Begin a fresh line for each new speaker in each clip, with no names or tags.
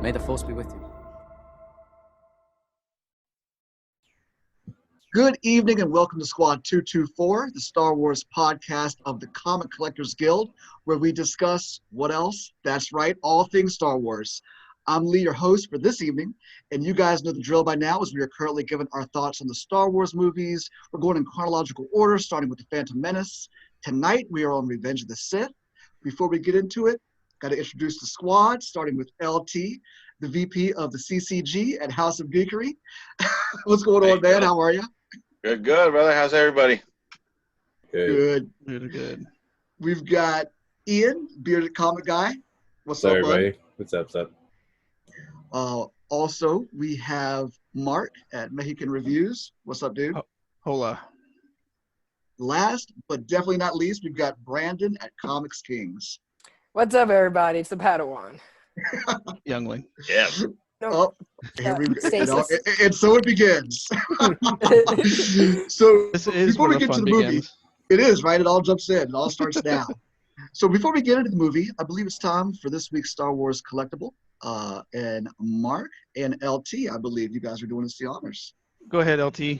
May the Force be with you.
Good evening and welcome to Squad 224, the Star Wars podcast of the Comic Collectors Guild, where we discuss what else? That's right, all things Star Wars. I'm Lee, your host for this evening, and you guys know the drill by now as we are currently giving our thoughts on the Star Wars movies. We're going in chronological order, starting with The Phantom Menace. Tonight, we are on Revenge of the Sith. Before we get into it, got to introduce the squad, starting with LT, the VP of the CCG at House of Geekery. What's going on, man? How are you?
Good, brother. How's everybody?
Good.
Good.
We've got Ian, bearded comic guy. What's up,
everybody?
bud?
What's up?
Also, we have Mark at Mexican Reviews. What's up, dude?
Hola.
Last, but definitely not least, we've got Brandon at Comics Kings.
What's up, everybody? It's the Padawan.
Youngling.
Yeah.
Oh, here we go.
Stasis.
And so it begins. So
This is
before
where
we
the
get to
fun
the movie,
begins.
it is, right? It all jumps in. It all starts now. So before we get into the movie, I believe it's time for this week's Star Wars Collectible. And Mark and LT, I believe you guys are doing us the honors.
Go ahead, LT.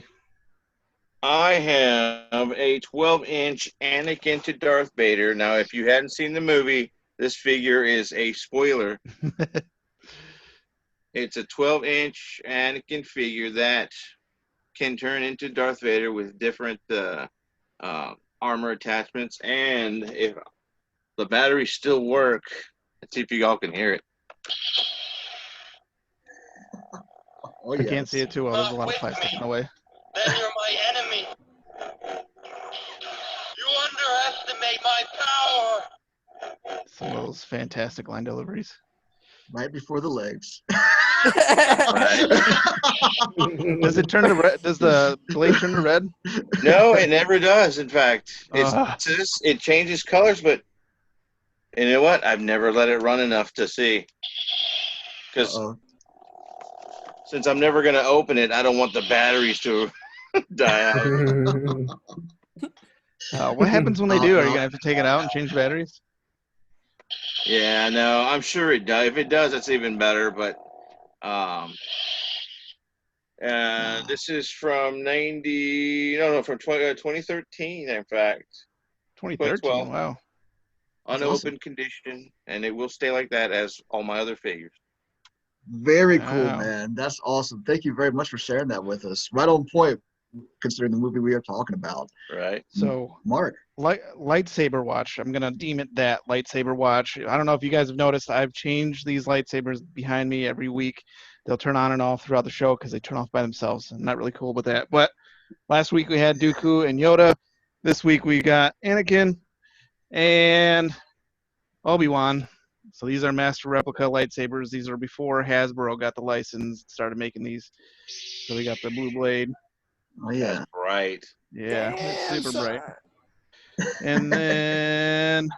I have a 12-inch Anakin to Darth Vader. Now, if you hadn't seen the movie, this figure is a spoiler. It's a 12-inch Anakin figure that can turn into Darth Vader with different armor attachments. And if the batteries still work, let's see if you all can hear it.
Oh,
I can't see it too well. There's a lot of plastic in the way.
Then you're my enemy. You underestimate my power.
Some of those fantastic line deliveries.
Right before the legs.
Does it turn to red? Does the blade turn to red?
No, it never does. In fact,
Ah.
it changes colors, but you know what? I've never let it run enough to see. Because since I'm never going to open it, I don't want the batteries to die out.
What happens when they do? Are you going to have to take it out and change batteries?
Yeah, no, I'm sure it does. If it does, it's even better. But this is from 2013, in fact.
2013, wow.
Unopened condition, and it will stay like that as all my other figures.
Very cool,
Wow.
man. That's awesome. Thank you very much for sharing that with us. Right on point, considering the movie we are talking about.
Right.
So,
Mark.
lightsaber watch. I'm going to deem it that lightsaber watch. I don't know if you guys have noticed, I've changed these lightsabers behind me every week. They'll turn on and off throughout the show because they turn off by themselves. I'm not really cool with that. But last week we had Dooku and Yoda. This week we got Anakin and ObiWan. So these are master replica lightsabers. These are before Hasbro got the license, started making these. So we got the blue blade.
Oh, yeah.
That's right.
Yeah,
Damn,
it's super
son.
bright. And then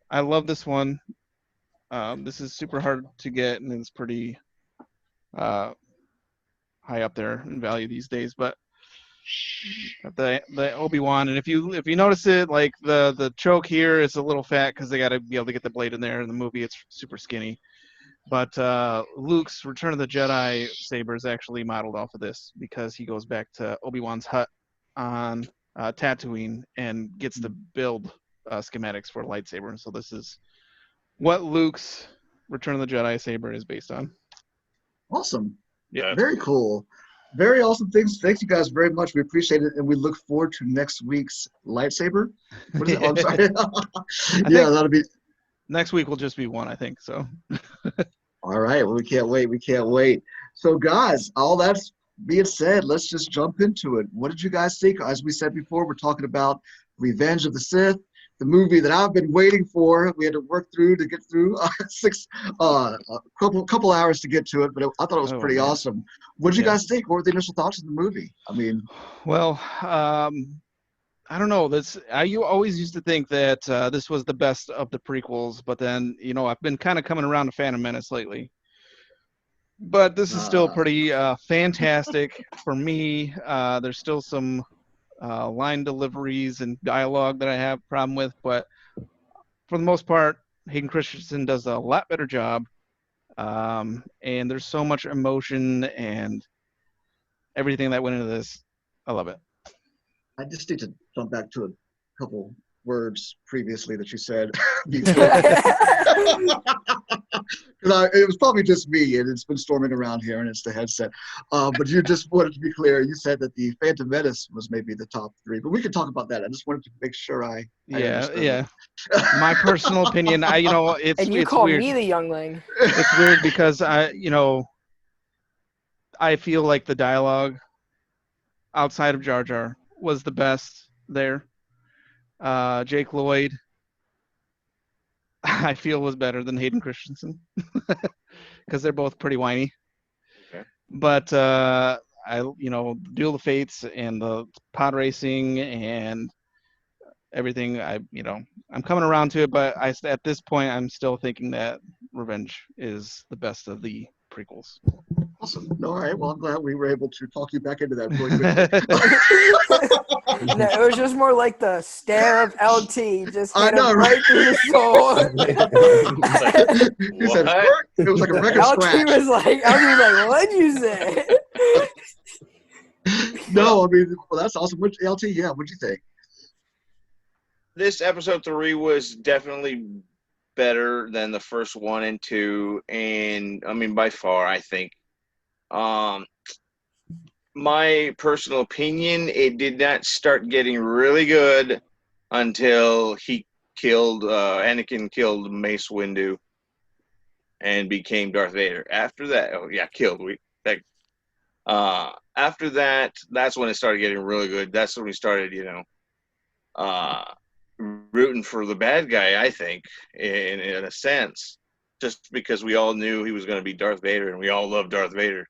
I love this one. This is super hard to get, and it's pretty high up there in value these days. But the ObiWan, and if you notice it, like the choke here is a little fat because they got to be able to get the blade in there. In the movie, it's super skinny. But Luke's Return of the Jedi saber is actually modeled off of this because he goes back to Obi-Wan's hut on Tatooine and gets to build schematics for a lightsaber. And so this is what Luke's Return of the Jedi saber is based on.
Awesome.
Yeah.
Very cool. Very awesome things. Thanks you guys very much. We appreciate it. And we look forward to next week's lightsaber. What is it? Oh, I'm sorry. Yeah, that'll be.
Next week will just be one, I think. So.
All right. Well, we can't wait. We can't wait. So, guys, all that's being said, let's just jump into it. What did you guys think? As we said before, we're talking about Revenge of the Sith, the movie that I've been waiting for. We had to work through to get through a couple hours to get to it, but I thought it was pretty awesome. What did you guys think? What were the initial thoughts of the movie? I mean,
well, I don't know. You always used to think that this was the best of the prequels, but then, I've been kind of coming around to Phantom Menace lately. But this is still pretty fantastic for me. There's still some line deliveries and dialogue that I have a problem with, but for the most part, Hayden Christensen does a lot better job And there's so much emotion and everything that went into this. I love it.
I just need to jump back to a couple words previously that you said before. It was probably just me, and it's been storming around here, and it's the headset. But you just wanted to be clear. You said that the Phantom Menace was maybe the top 3, but we could talk about that. I just wanted to make sure I understood.
Yeah. My personal opinion, it's
And you
it's
call
weird.
me the youngling.
It's weird because I feel like the dialogue outside of Jar Jar was the best there. Jake Lloyd, I feel, was better than Hayden Christensen because they're both pretty whiny.
Okay.
But Duel of Fates and the pod racing and everything, I'm coming around to it. But at this point, I'm still thinking that Revenge is the best of the prequels.
Awesome. All right. Well, I'm glad we were able to talk you back into that really quickly.
No, it was just more like the stare of LT just
I
hit
know,
him
right?
right through the soul.
He said,
What?
it was like a record
LT
scratch.
was like, what'd you say?
No, I mean, well, that's awesome. LT, yeah, what'd you think?
This episode 3 was definitely better than the first 1 and 2, and I mean by far, I think. My personal opinion, it did not start getting really good until Anakin killed Mace Windu and became Darth Vader. After that, after that, that's when it started getting really good. That's when we started, rooting for the bad guy, I think, in a sense, just because we all knew he was going to be Darth Vader, and we all love Darth Vader.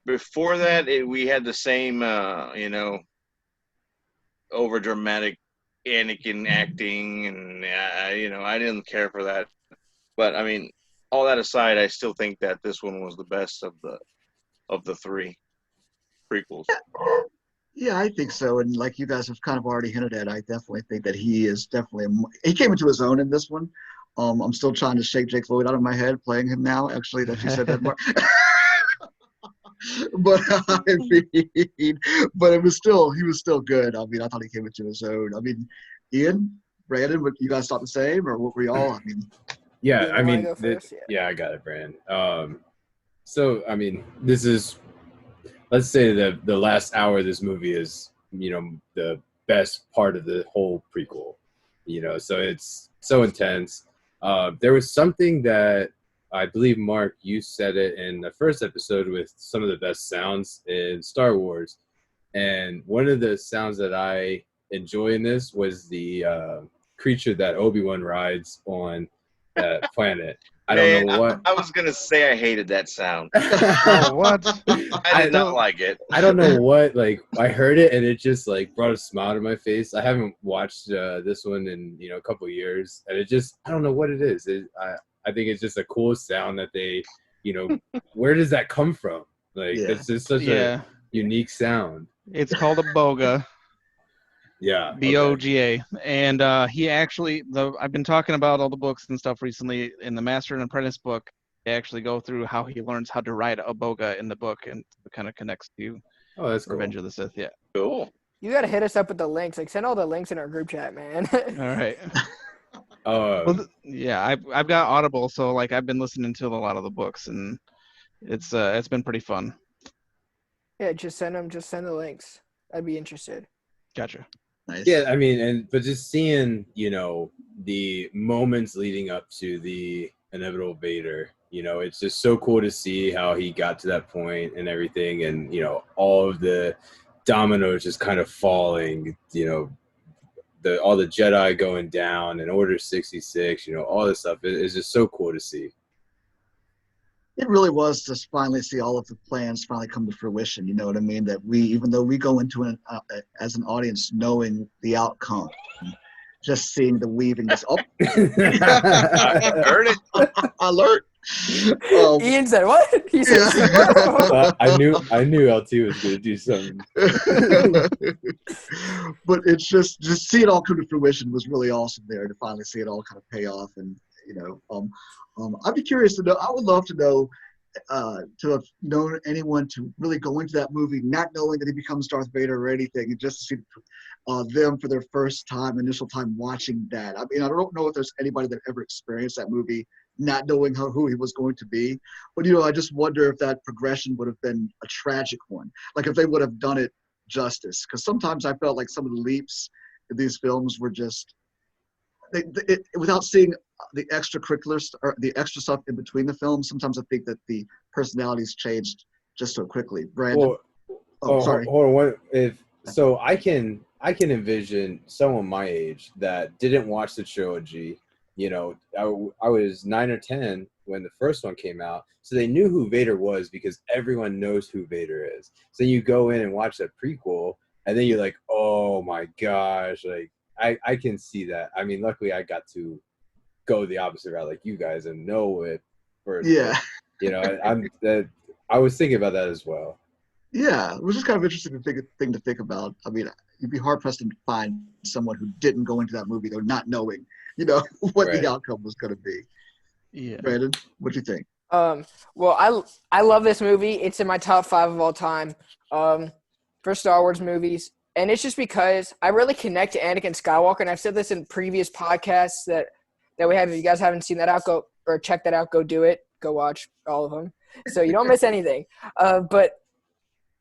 Before that, we had the same, over dramatic Anakin acting, and I didn't care for that. But I mean, all that aside, I still think that this one was the best of the 3 prequels.
Yeah, I think so. And like you guys have kind of already hinted at, I definitely think that he came into his own in this one. I'm still trying to shake Jake Lloyd out of my head playing him now, actually, that you said that, Mark. But I mean, but he was still good. I mean, I thought he came into his own. I mean, Ian, Brandon, what you guys thought the same, or what were y'all? I mean,
yeah,
You
I
wanna
mean,
go first? Yeah.
I got it, Brandon. So I mean, this is, let's say that the last hour of this movie is, the best part of the whole prequel. So it's so intense. There was something that I believe, Mark, you said it in the first episode with some of the best sounds in Star Wars. And one of the sounds that I enjoy in this was the creature that ObiWan rides on that planet. I don't know what.
I was going to say I hated that sound.
Oh, what?
I did not like it.
I don't know what, I heard it and it just brought a smile to my face. I haven't watched this one in, a couple of years, and it just, I don't know what it is. I think it's just a cool sound that they, where does that come from? It's just such a unique sound.
It's called a boga.
Yeah.
B-O-G-A. And he actually, I've been talking about all the books and stuff recently. In the Master and Apprentice book, they actually go through how he learns how to ride a boga in the book, and it kind of connects to
that's
Revenge
cool.
of the Sith. Yeah.
Cool.
You gotta hit us up with the links. Send all the links in our group chat, man.
All right. I've got Audible, so I've been listening to a lot of the books, and it's been pretty fun.
Yeah, just send the links. I'd be interested.
Gotcha.
nice.
Yeah, I mean, but just seeing, the moments leading up to the inevitable Vader, it's just so cool to see how he got to that point and everything, and, all of the dominoes just kind of falling, all the Jedi going down and Order 66, all this stuff is just so cool to see.
It really was just finally see all of the plans finally come to fruition. You know what I mean? That even though we go into it as an audience knowing the outcome, just seeing the weaving. Just
I heard it.
Alert!
Ian said what? He said,
Yeah.
I knew LT was going to do something.
But it's just see it all come to fruition was really awesome there to finally see it all kind of pay off. And I'd be curious to know. I would love to know to have known anyone to really go into that movie not knowing that he becomes Darth Vader or anything, and just to see them for their initial time watching that. I mean, I don't know if there's anybody that ever experienced that movie not knowing who he was going to be. But, I just wonder if that progression would have been a tragic one. Like if they would have done it justice. Because sometimes I felt like some of the leaps in these films were just, without seeing the extracurriculars or the extra stuff in between the films, sometimes I think that the personalities changed just so quickly. Brandon? Sorry.
Hold on. So I can envision someone my age that didn't watch the trilogy. I was 9 or 10 when the first one came out, so they knew who Vader was because everyone knows who Vader is. So you go in and watch that prequel, and then you're like, oh my gosh, like I can see that. I mean, luckily I got to go the opposite route like you guys and know it first.
Yeah.
I was thinking about that as well.
Yeah, it was just kind of interesting thing to think about. I mean, you'd be hard pressed to find someone who didn't go into that movie though not knowing, what the outcome was going to be.
Yeah.
Brandon, what do you think?
Well, I love this movie. It's in my top 5 of all time for Star Wars movies, and it's just because I really connect to Anakin Skywalker, and I've said this in previous podcasts that we have. If you guys haven't seen that out, go or check that out. Go do it. Go watch all of them, so you don't miss anything. But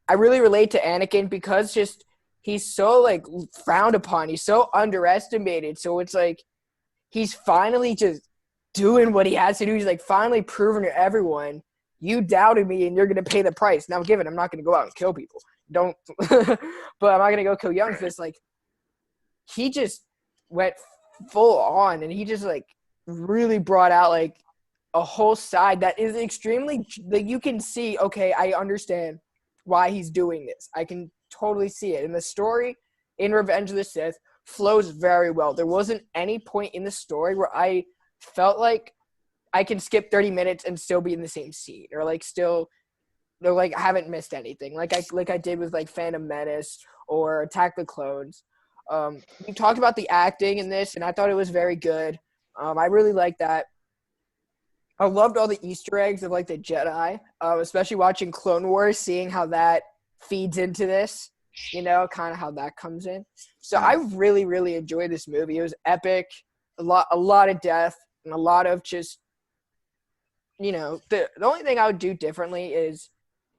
I really relate to Anakin because just he's so like frowned upon. He's so underestimated. So it's like he's finally just doing what he has to do. He's like finally proving to everyone, you doubted me and you're going to pay the price. Now, given I'm not going to go out and kill people. Don't – but I'm not going to go kill young Fist. Like he just went full on and he just like really brought out like a whole side that is extremely – like you can see, okay, I understand why he's doing this. I can totally see it. And the story in Revenge of the Sith flows very well. There wasn't any point in the story where I felt like I can skip 30 minutes and still be in the same scene or like still or like I haven't missed anything like I did with like Phantom Menace or Attack the Clones. We talked about the acting in this and I thought it was very good. I really liked that. I loved all the Easter eggs of like the Jedi, especially watching Clone Wars, seeing how that feeds into this, kind of how that comes in. So I really, really enjoyed this movie. It was epic, a lot of death and a lot of just, the only thing I would do differently is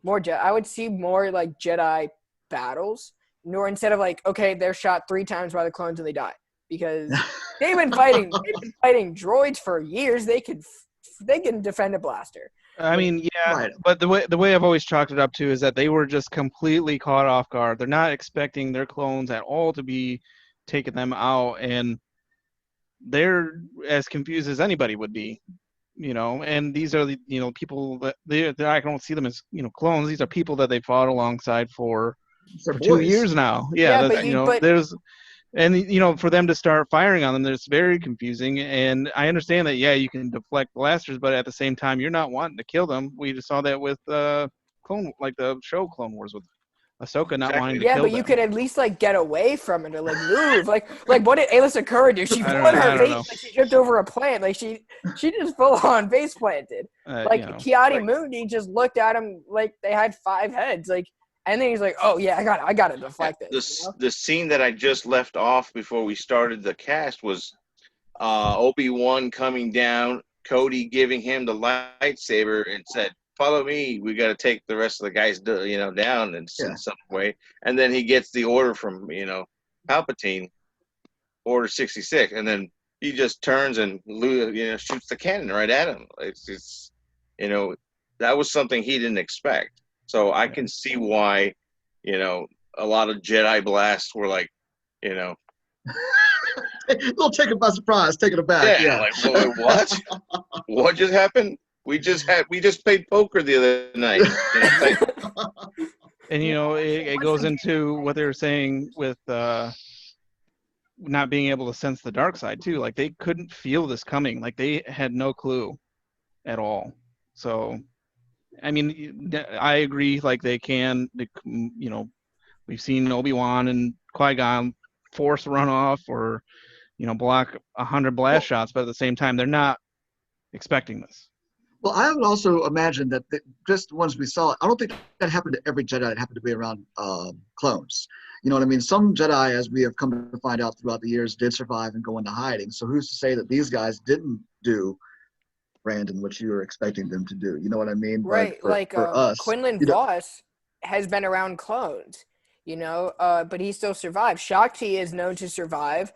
more Jedi. I would see more like Jedi battles, nor instead of like, okay, they're shot 3 times by the clones and they die because they've been fighting droids for years. They can defend a blaster.
I mean, yeah,
Right.
but the way I've always chalked it up to is that they were just completely caught off guard. They're not expecting their clones at all to be taking them out, and they're as confused as anybody would be, And these are the people that I don't see them as clones. These are people that they fought alongside for 2 years now. Yeah, there's. And, for them to start firing on them, it's very confusing. And I understand that, yeah, you can deflect blasters, but at the same time, you're not wanting to kill them. We just saw that with the show Clone Wars with Ahsoka not wanting to kill them.
Yeah, but you could at least, like, get away from it or, like, move. like what did Ayla Secura do? She put her face, like, she tripped over a plant. Like, she just full-on face planted. Kiadi Mundi just looked at him like they had 5 heads. Like, and then he's like, "Oh yeah, I got to deflect it."
The scene that I just left off before we started the cast was Obi-Wan coming down, Cody giving him the lightsaber and said, "Follow me. We got to take the rest of the guys, down in some way." And then he gets the order from Palpatine, Order 66, and then he just turns and shoots the cannon right at him. It's that was something he didn't expect. So I can see why, a lot of Jedi blasts were like,
They'll take it by surprise, taking it back.
Yeah. Like, what? What just happened? We just played poker the other night.
And it goes into what they were saying with not being able to sense the dark side too. Like they couldn't feel this coming. Like they had no clue at all. So. I mean, I agree. Like we've seen Obi-Wan and Qui-Gon force run off or, block 100 blast shots, but at the same time, they're not expecting this.
Well, I would also imagine that just the ones we saw, I don't think that happened to every Jedi that happened to be around clones. You know what I mean? Some Jedi, as we have come to find out throughout the years, did survive and go into hiding. So who's to say that these guys didn't do, Brandon, what you were expecting them to do? You know what I mean?
Right,
But for us,
Quinlan
you know,
Voss has been around clones, but he still survived. Shakti is known to survive.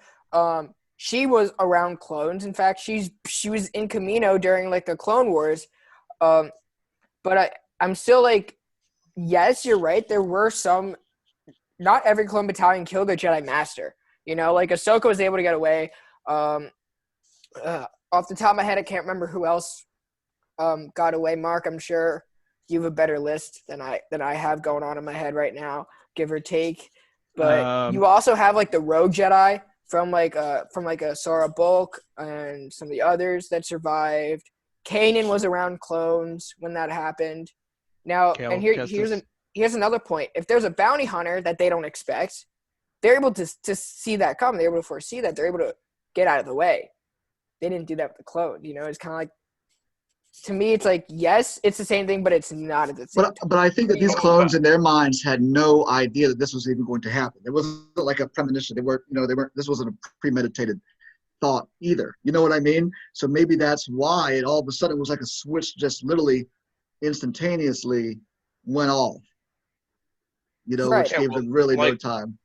She was around clones. In fact, she was in Camino during like the Clone Wars. But I'm still like, yes, you're right. There were some. Not every clone battalion killed their Jedi Master. Like Ahsoka was able to get away. Off the top of my head, I can't remember who else got away. Mark, I'm sure you have a better list than I have going on in my head right now, give or take. But you also have like the rogue Jedi from a Sora Bulk and some of the others that survived. Kanan was around clones when that happened. Now, and here's another point. If there's a bounty hunter that they don't expect, they're able to see that come. They're able to foresee that. They're able to get out of the way. They didn't do that with the clone. It's kind of like, to me, it's like, yes, it's the same thing, but it's not at the same time.
But I think that these clones in their minds had no idea that this was even going to happen. It wasn't like a premonition. They weren't. This wasn't a premeditated thought either. You know what I mean? So maybe that's why it all of a sudden was like a switch, just literally instantaneously went off.
Right.
Which gave them really no time.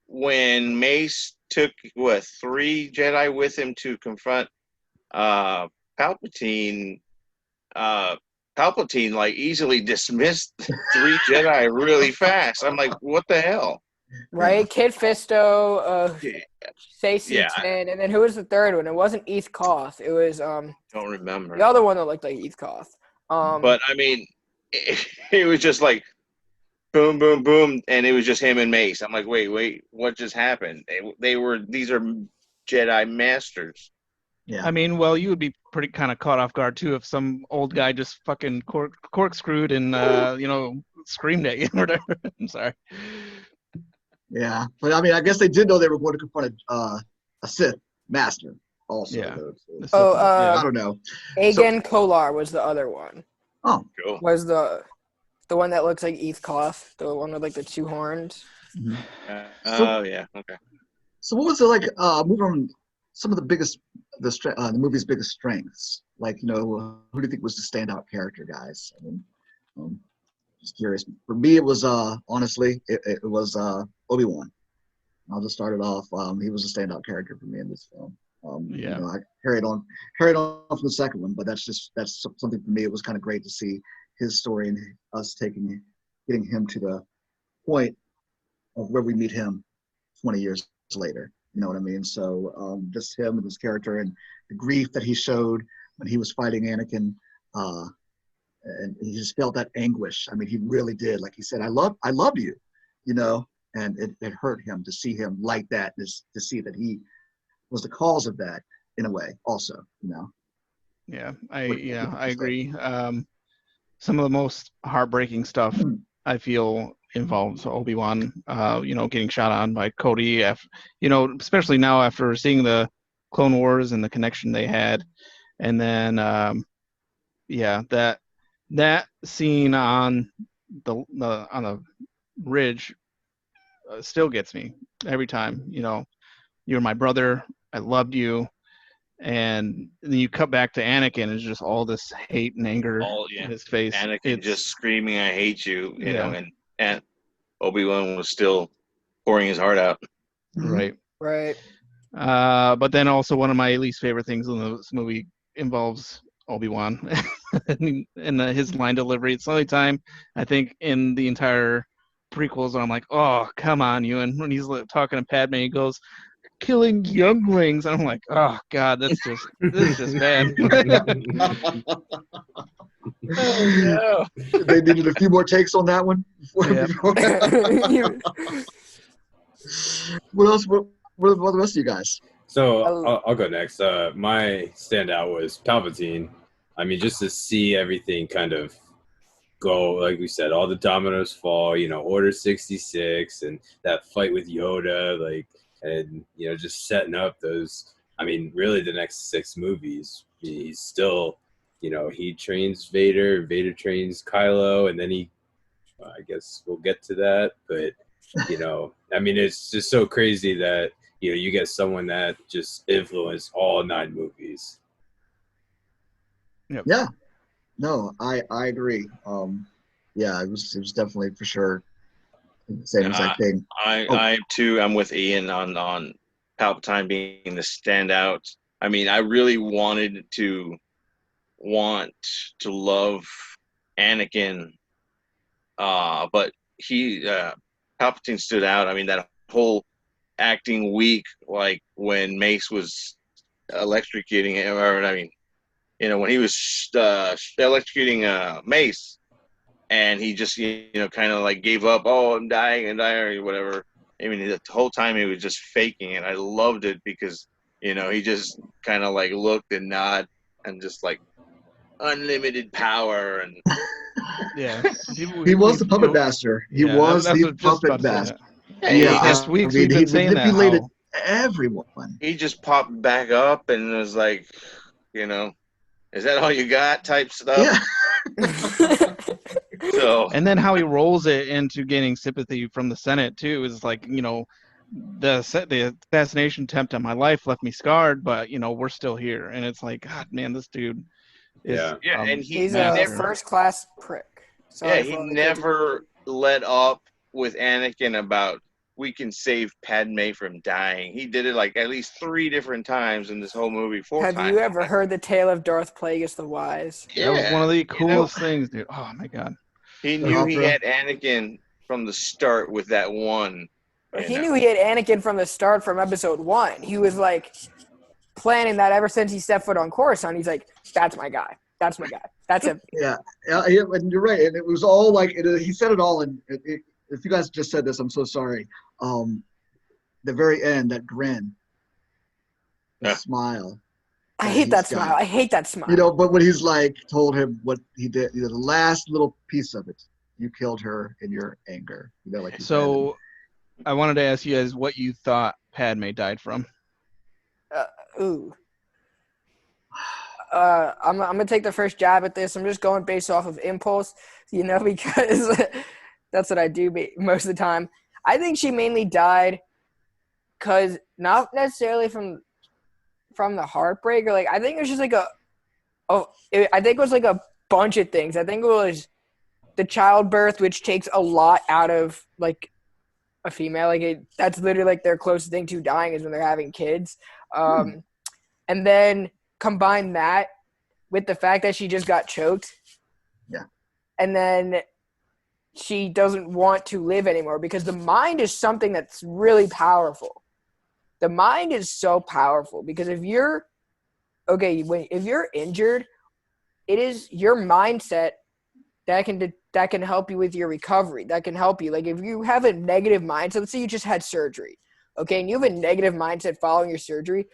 When Mace took 3 Jedi with him to confront Palpatine, Palpatine like easily dismissed 3 Jedi really fast. I'm like, what the hell?
Right, Kid Fisto, C10, and then who was the third one? It wasn't Eth Koth. It was
don't remember
the other one that looked like Eth Koth.
But I mean, it was just like boom, boom, boom, and it was just him and Mace. I'm like, wait, what just happened? These are Jedi Masters.
Yeah.
I mean, well, you would be pretty kind of caught off guard too if some old guy just fucking corkscrewed and screamed at you or whatever. I'm sorry.
Yeah, but I mean, I guess they did know they were going to confront a Sith master also.
Yeah.
I don't know.
Agen Kolar was the other one.
Oh,
cool.
Was the one that looks like Eth Koth, the one with like the 2 horns.
Mm-hmm.
Yeah, okay.
So what was it like moving on some of the movie's biggest strengths? Like, who do you think was the standout character, guys? I mean, just curious. For me, it was honestly, it was ObiWan. I'll just start it off. He was a standout character for me in this film. I carried on from the second one, but that's something for me. It was kind of great to see his story and us getting him to the point of where we meet him 20 years later. You know what I mean? So just him and his character and the grief that he showed when he was fighting Anakin, and he just felt that anguish. I mean, he really did. Like he said, I love you, and it hurt him to see him like that, to see that he was the cause of that in a way also,
Yeah, I agree. Some of the most heartbreaking stuff I feel involves Obi-Wan, getting shot on by Cody, especially now after seeing the Clone Wars and the connection they had. And then, that scene on the ridge still gets me every time. You're my brother. I loved you. And then you cut back to Anakin, and it's just all this hate and anger in his face.
Anakin just screaming, "I hate you!" And Obi-Wan was still pouring his heart out.
Right.
But
then also one of my least favorite things in this movie involves Obi-Wan and his line delivery. It's the only time I think in the entire prequels where I'm like, oh, come on, Ewan. When he's talking to Padme, he goes, killing younglings. And I'm like, oh God, this is just bad.
Oh, no. They needed a few more takes on that one. What else? What the rest of you guys?
So I'll go next. My standout was Palpatine. I mean, just to see everything kind of go, like we said, all the dominoes fall, Order 66 and that fight with Yoda, and just setting up those I mean, really, the next 6 movies, he's still, he trains Vader, Vader trains Kylo, and then I guess we'll get to that. But, I mean, it's just so crazy that, you get someone that just influenced all 9 movies.
Yep.
Yeah. No, I agree. Yeah, it was definitely for sure the same exact thing.
I too, I'm with Ian on Palpatine being the standout. I mean, I really wanted to love Anakin, but Palpatine stood out. I mean, that whole acting week, like when Mace was electrocuting him, or I mean, when he was electrocuting Mace, and he just kind of like gave up. Oh, I'm dying, or whatever. I mean, the whole time he was just faking it. I loved it because he just kind of like looked and nod and just like unlimited power and
Yeah.
He was the puppet master. He was
that's
the
what I'm just about
puppet
to say
master.
that.
Yeah,
Past weeks
I mean,
we've
he
been saying that.
manipulated
How,
everyone.
he just popped back up and was like, is that all you got type stuff.
Yeah.
So
and then how he rolls it into gaining sympathy from the Senate too is like, the assassination attempt on my life left me scarred, but we're still here, and it's like, God, man, this dude is
and
he's
master.
a first-class prick. Sorry
he
for all the
never let up with Anakin about we can save Padme from dying. He did it like at least 3 different times in this whole movie. 4
Have
times.
you ever heard the tale of Darth Plagueis the Wise?
Yeah,
that was one of the coolest things, dude. Oh my God.
He
The
knew he
opera.
had Anakin from the start with that one.
He knew he had Anakin from the start from episode 1. He was like planning that ever since he stepped foot on Coruscant. He's like, that's my guy. That's my guy. That's him.
Yeah, and you're right. And it was all like he said it all. And if you guys just said this, I'm so sorry. The very end, that grin, the smile.
I hate that smile. I hate that smile.
But when he's like told him what he did, the last little piece of it, you killed her in your anger. Like
so. I wanted to ask you guys what you thought Padme died from.
I'm gonna take the first jab at this. I'm just going based off of impulse, because that's what I do most of the time. I think she mainly died because not necessarily from the heartbreak, or like I think it was just like I think it was like a bunch of things. I think it was the childbirth, which takes a lot out of like a female. Like that's literally like their closest thing to dying is when they're having kids. And then combine that with the fact that she just got choked.
Yeah.
And then she doesn't want to live anymore because the mind is something that's really powerful. The mind is so powerful because if you're injured, it is your mindset that can help you with your recovery. That can help you. Like if you have a negative mindset, let's say you just had surgery, okay, and you have a negative mindset following your surgery,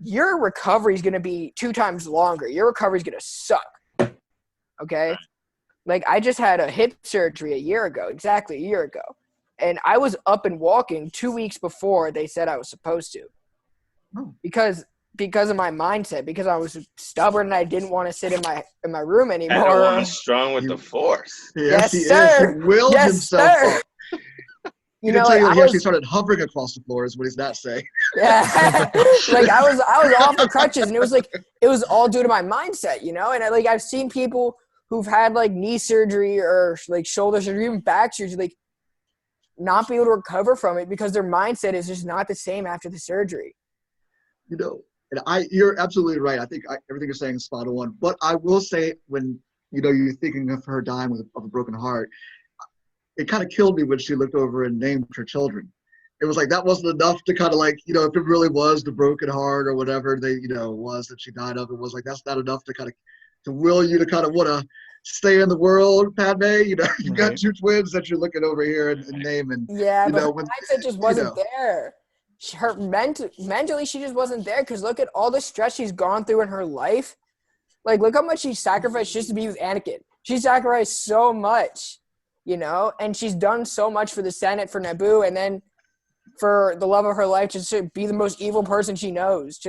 your recovery is going to be 2 times longer. Your recovery is going to suck, okay? Like I just had a hip surgery exactly a year ago, and I was up and walking 2 weeks before they said I was supposed to, because of my mindset, because I was stubborn and I didn't want to sit in my room anymore.
Everyone is strong with the Force.
Yes, he
sir.
is. He willed himself
sir.
up. He actually started hovering across the floor is what he's not saying.
Yeah. Like I was off the crutches, and it was all due to my mindset, and I've seen people who've had like knee surgery or like shoulder surgery, even back surgery, like not be able to recover from it because their mindset is just not the same after the surgery.
And you're absolutely right. I think everything you're saying is spot on. But I will say, when you're thinking of her dying of a broken heart, it kind of killed me when she looked over and named her children. It was like that wasn't enough to kind of like, if it really was the broken heart or whatever they was that she died of, it was like that's not enough to kind of to will you to kind of want to stay in the world, Padme. You got 2 twins that you're looking over here and naming.
Yeah, but her mindset just wasn't there. Her mentally, she just wasn't there because look at all the stress she's gone through in her life. Like, look how much she sacrificed just to be with Anakin. She sacrificed so much, and she's done so much for the Senate, for Naboo, and then for the love of her life just to be the most evil person she knows.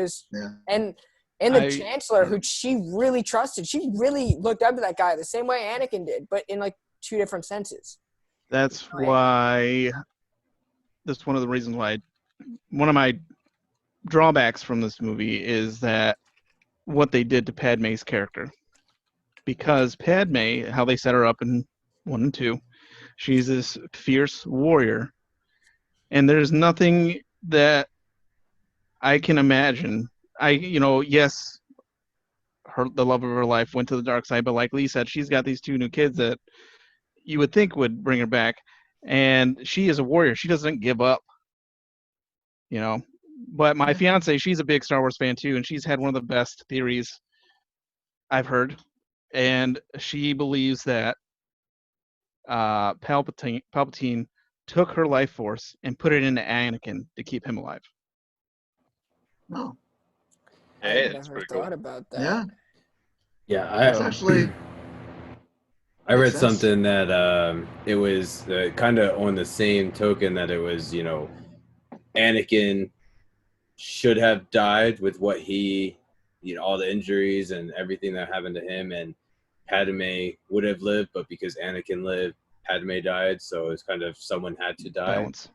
And the Chancellor, who she really trusted, she really looked up to that guy the same way Anakin did, but in like two different senses.
That's why. That's one of the reasons why. One of my drawbacks from this movie is that what they did to Padme's character, because Padme, how they set her up in 1 and 2, she's this fierce warrior, and there's nothing that I can imagine. Yes, the love of her life went to the dark side, but like Lee said, she's got these 2 new kids that you would think would bring her back, and she is a warrior. She doesn't give up, But my fiance, she's a big Star Wars fan too, and she's had one of the best theories I've heard, and she believes that Palpatine took her life force and put it into Anakin to keep him alive.
Oh,
Hey,
I
that's
never
pretty
thought
cool.
about that.
yeah.
Yeah,
That's actually.
I read
makes sense.
something that it was kind of on the same token that it was, Anakin should have died with what he, all the injuries and everything that happened to him, and Padme would have lived, but because Anakin lived, Padme died, so it's kind of someone had to die.
Balance.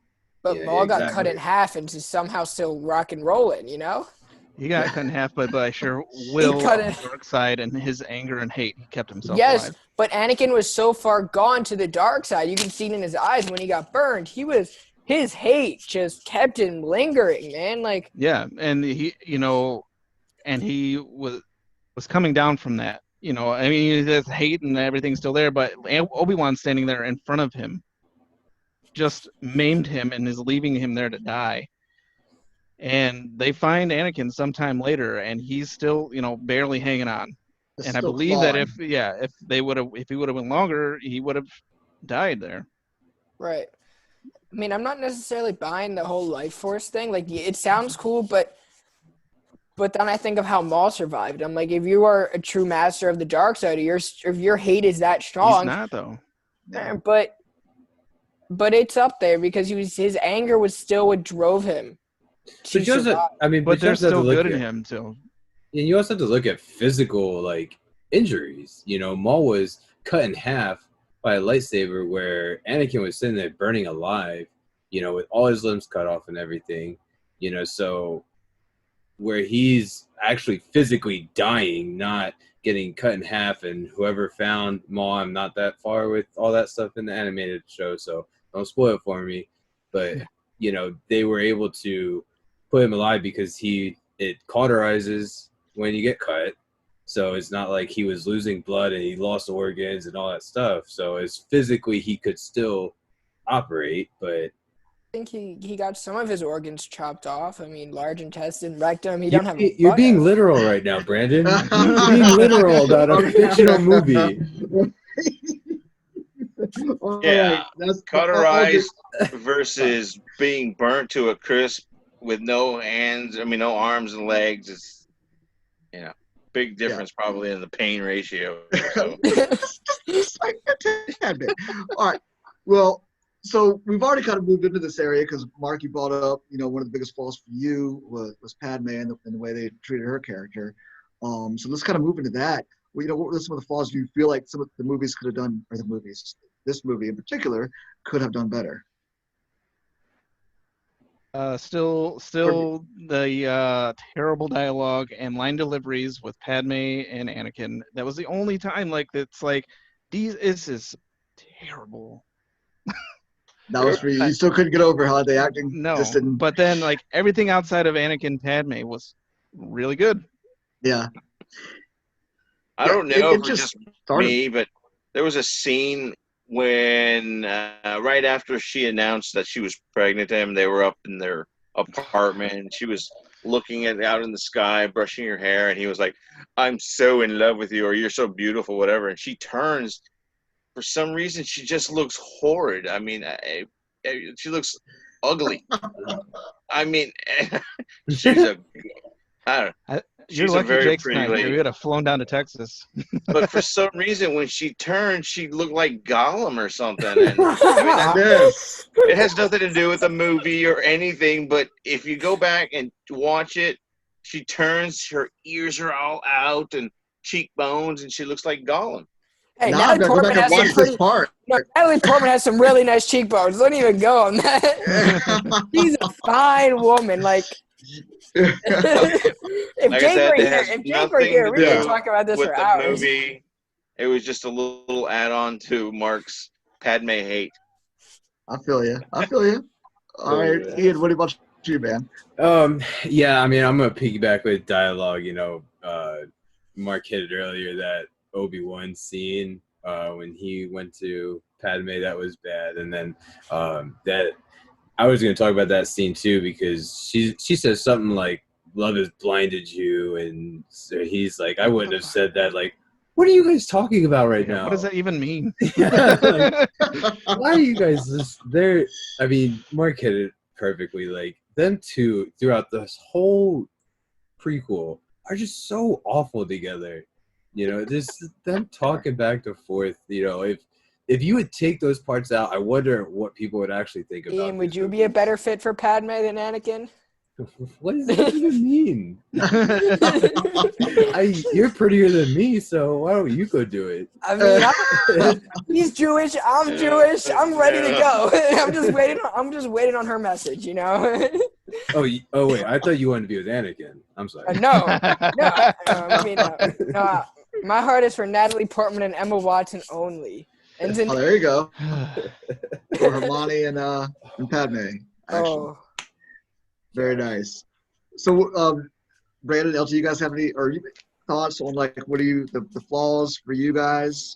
But
Yeah,
Maul got cut
exactly.
in half and is somehow still rock and rolling,
He got cut in half by sheer will
cut
of
in-
the dark side, and his anger and hate kept himself
Yes,
alive.
but Anakin was so far gone to the dark side. You can see it in his eyes when he got burned. His hate just kept him lingering, man. Like,
Yeah, and he was coming down from that. I mean, there's hate and everything's still there, but Obi-Wan's standing there in front of him, just maimed him and is leaving him there to die. And they find Anakin sometime later, and he's still, barely hanging on.
It's
And I
still
believe that
clawing.
if he would have been longer, he would have died there.
right. I mean, I'm not necessarily buying the whole life force thing. Like, it sounds cool, but then I think of how Maul survived. I'm like, if you are a true master of the dark side, if your hate is that strong,
He's not though.
Yeah.
but it's up there because his anger was still what drove him to
But you also,
survive.
I mean,
But
you
there's
also have to
still
look
good in
at-
him too.
And you also have to look at physical injuries. Maul was cut in half by a lightsaber, where Anakin was sitting there burning alive, with all his limbs cut off and everything. So where he's actually physically dying, not getting cut in half. And whoever found Maul, I'm not that far with all that stuff in the animated show, so don't spoil it for me. But they were able to put him alive because it cauterizes when you get cut. So it's not like he was losing blood and he lost organs and all that stuff. So it's physically he could still operate, but
I think he got some of his organs chopped off. I mean, large intestine, rectum. He
you're,
don't have a
you're
butt.
being literal right now, Brandon. You're being literal about a fictional movie.
All
Yeah,
right, that's
Cauterized versus being burnt to a crisp with no hands. I mean, no arms and legs. It's big difference probably in the pain ratio. So.
just like a tad bit. All right. Well, so we've already kind of moved into this area because Mark, you brought up, one of the biggest flaws for you was Padme and the way they treated her character. So let's kind of move into that. Well, what were some of the flaws you feel like some of the movies could have done, or this movie in particular, could have done better?
Still the terrible dialogue and line deliveries with Padme and Anakin. That was the only time this is terrible.
That was for you. You still couldn't get over how they acting
No,
just didn't.
but then everything outside of Anakin Padme was really good.
Yeah.
I don't know
it
if it's just
started.
me, but there was a scene when right after she announced that she was pregnant to him, they were up in their apartment and she was looking out in the sky, brushing her hair, and he was like, "I'm so in love with you," or "You're so beautiful," whatever. And she turns, for some reason, she just looks horrid. I mean, she looks ugly. I mean, she's I don't know.
You're
she's a
lucky
very
Jake's
pretty
not here. We
lady.
would have flown down to Texas.
But for some reason, when she turned, she looked like Gollum or something. And
Yes.
it has nothing to do with the movie or anything. But if you go back and watch it, she turns, her ears are all out and cheekbones, and she looks like Gollum.
Hey,
Now I've
Natalie
got to go
Portman
back and
has some
watch this
pretty.
part.
No, Natalie Portman has some really nice cheekbones. Don't even go on that. She's a fine woman. Like, if
Like I
Jake
said,
were
it
here,
has
if Jake were
nothing
here,
to
we could
do
talk about this
with
for
the
hours.
movie. It was just a little add-on to Mark's Padme hate.
I feel you. All right,
Yeah.
Ian, what about you, man?
Yeah, I mean, I'm gonna piggyback with dialogue. Mark hit it earlier, that ObiWan scene when he went to Padme, that was bad. And then that I was gonna talk about that scene too, because she says something like, "Love has blinded you," and so he's like, "I wouldn't have said that." Like, what are you guys talking about right now?
What does that even mean?
Like, why are you guys just there? I mean, Mark hit it perfectly. Like, them two throughout this whole prequel are just so awful together. Just them talking back and forth. If you would take those parts out, I wonder what people would actually think about.
Ian, would
these
you be a
movies.
better fit for Padme than Anakin?
What does that even mean? You're prettier than me, so why don't you go do it?
I mean, he's Jewish. I'm Jewish. I'm ready to go. I'm just waiting on her message.
Oh, wait, I thought you wanted to be with Anakin. I'm sorry.
No. I mean, no. My heart is for Natalie Portman and Emma Watson only. And
Oh, there you go. For Hermione and Padme. Actually,
oh,
very nice. So, Brandon, LT, you guys have any thoughts on like what are the flaws for you guys?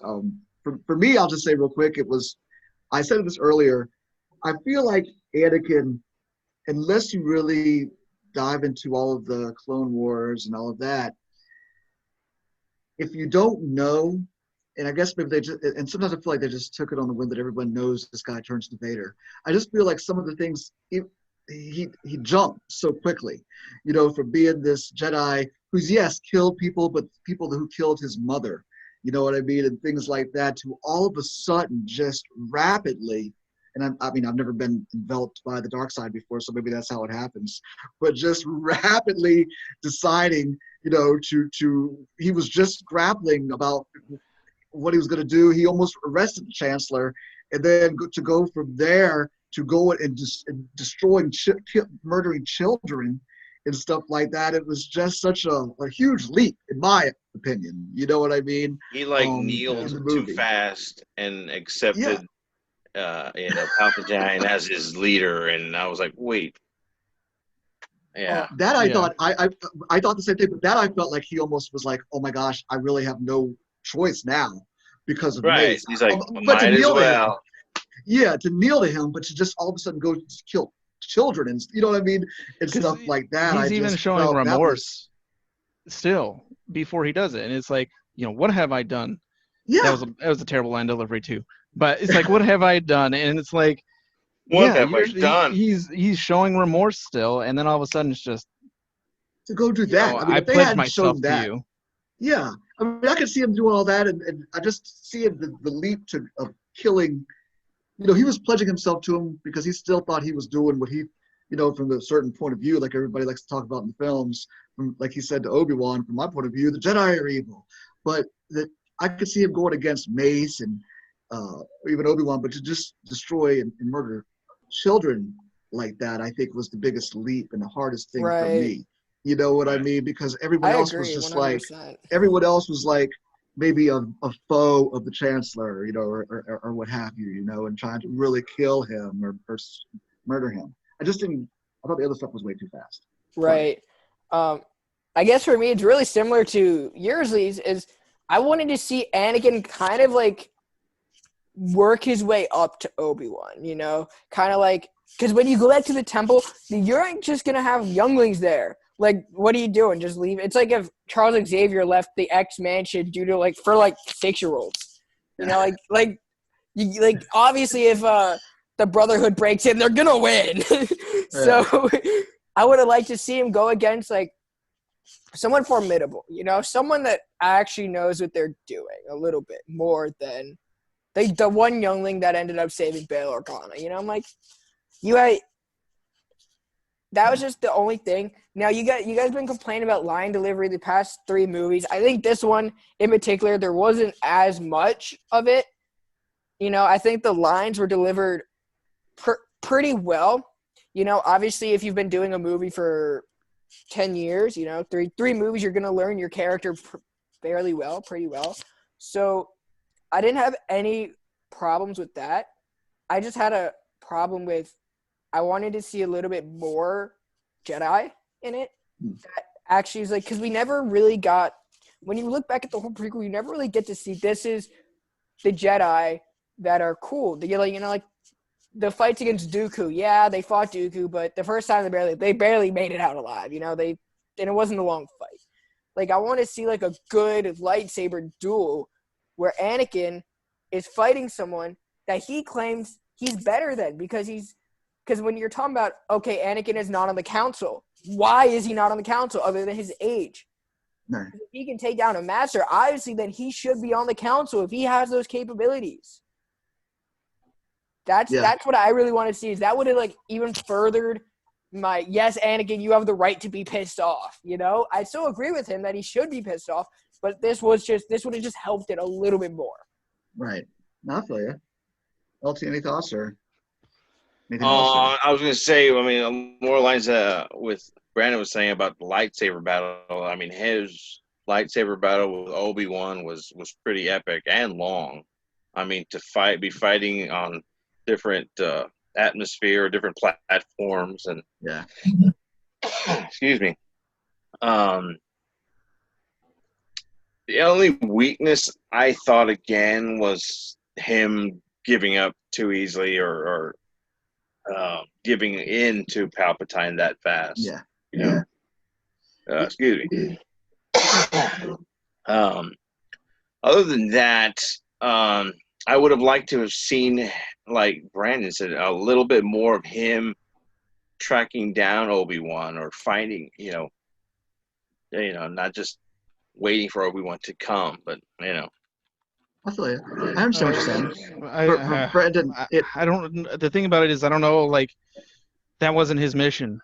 For me, I'll just say real quick, I said this earlier. I feel like Anakin, unless you really dive into all of the Clone Wars and all of that, if you don't know, and I guess maybe and sometimes I feel like they just took it on the whim that everyone knows this guy turns to Vader. I just feel like some of the things, he jumped so quickly, from being this Jedi who's, yes, killed people, but people who killed his mother, you know what I mean, and things like that, to all of a sudden just rapidly, and I mean, I've never been enveloped by the dark side before, so maybe that's how it happens, but just rapidly deciding, he was just grappling about what he was going to do. He almost arrested the Chancellor, and then to go from there to go and destroying, murdering children and stuff like that. It was just such a huge leap, in my opinion. You know what I mean?
He
in
kneeled
the
too
movie.
fast and accepted, Palpatine as his leader, and I was like, wait. Yeah.
That I
Yeah.
thought I thought the same thing, but that I felt like he almost was like, oh my gosh, I really have no choice now because of
Right.
Mace.
He's like,
But to
might as
kneel to him,
well.
yeah, to kneel to him, but to just all of a sudden go to kill children and you know what I mean, and
'Cause
stuff like that.
He's
I
even
just
showing
felt that
remorse still before he does it, and it's like, what have I done?
Yeah,
That was a terrible line delivery too. But it's like, what have I done? And it's like,
What have I done?
He's showing remorse still, and then all of a sudden it's just,
to go do that. I mean,
I
if they
pledge
hadn't
myself
shown
to
that,
you.
yeah, I mean, I could see him doing all that, and I just see the leap of killing. He was pledging himself to him because he still thought he was doing what he, from a certain point of view, like everybody likes to talk about in the films, like he said to Obi-Wan, from my point of view, the Jedi are evil. But that I could see him going against Mace and even Obi-Wan, but to just destroy and murder children like that, I think was the biggest leap and the hardest thing for me. You know what I mean? Because everyone else was just
100%.
like, everyone else was like maybe a foe of the Chancellor, or what have you, and trying to really kill him or murder him. I thought the other stuff was way too fast.
Right. I guess for me, it's really similar to yours, Lee's, is I wanted to see Anakin kind of like work his way up to Obi-Wan, kind of like, because when you go back to the temple, you aren't just going to have younglings there. Like, what are you doing? Just leave. It's like if Charles Xavier left the X Mansion for 6-year-olds. Obviously if the Brotherhood breaks in, they're gonna win. So I would have liked to see him go against like someone formidable, someone that actually knows what they're doing a little bit more than the one youngling that ended up saving Bail Organa. I'm like, that was just the only thing. Now you guys been complaining about line delivery the past 3 movies. I think this one in particular, there wasn't as much of it. I think the lines were delivered pretty well. Obviously, if you've been doing a movie for 10 years, three movies, you're going to learn your character pretty well. So I didn't have any problems with that. I just had a problem with, I wanted to see a little bit more Jedi in it. That actually is because we never really got, when you look back at the whole prequel, you never really get to see this is the Jedi that are cool. Like the fights against Dooku. Yeah, they fought Dooku, but the first time they barely made it out alive. And it wasn't a long fight. Like I want to see like a good lightsaber duel where Anakin is fighting someone that he claims he's better than because when you're talking about, okay, Anakin is not on the council. Why is he not on the council other than his age?
No.
If he can take down a master, obviously then he should be on the council if he has those capabilities. That's what I really want to see. Is that would have like even furthered my, yes, Anakin, you have the right to be pissed off. I still agree with him that he should be pissed off, but this would have just helped it a little bit more.
Right. No, I feel you. LT, any thoughts or anything
else? I was going to say, more lines with Brandon was saying about the lightsaber battle. I mean, his lightsaber battle with ObiWan was pretty epic and long. I mean, to be fighting on different atmosphere, different platforms, and excuse me. The only weakness I thought again was him giving up too easily or giving in to Palpatine that fast.
Yeah.
Excuse me. Other than that, I would have liked to have seen, like Brandon said, a little bit more of him tracking down Obi-Wan or finding, not just waiting for Obi-Wan to come, but
I feel you. I understand what you're saying. Brandon,
I don't. The thing about it is, I don't know. Like, that wasn't his mission.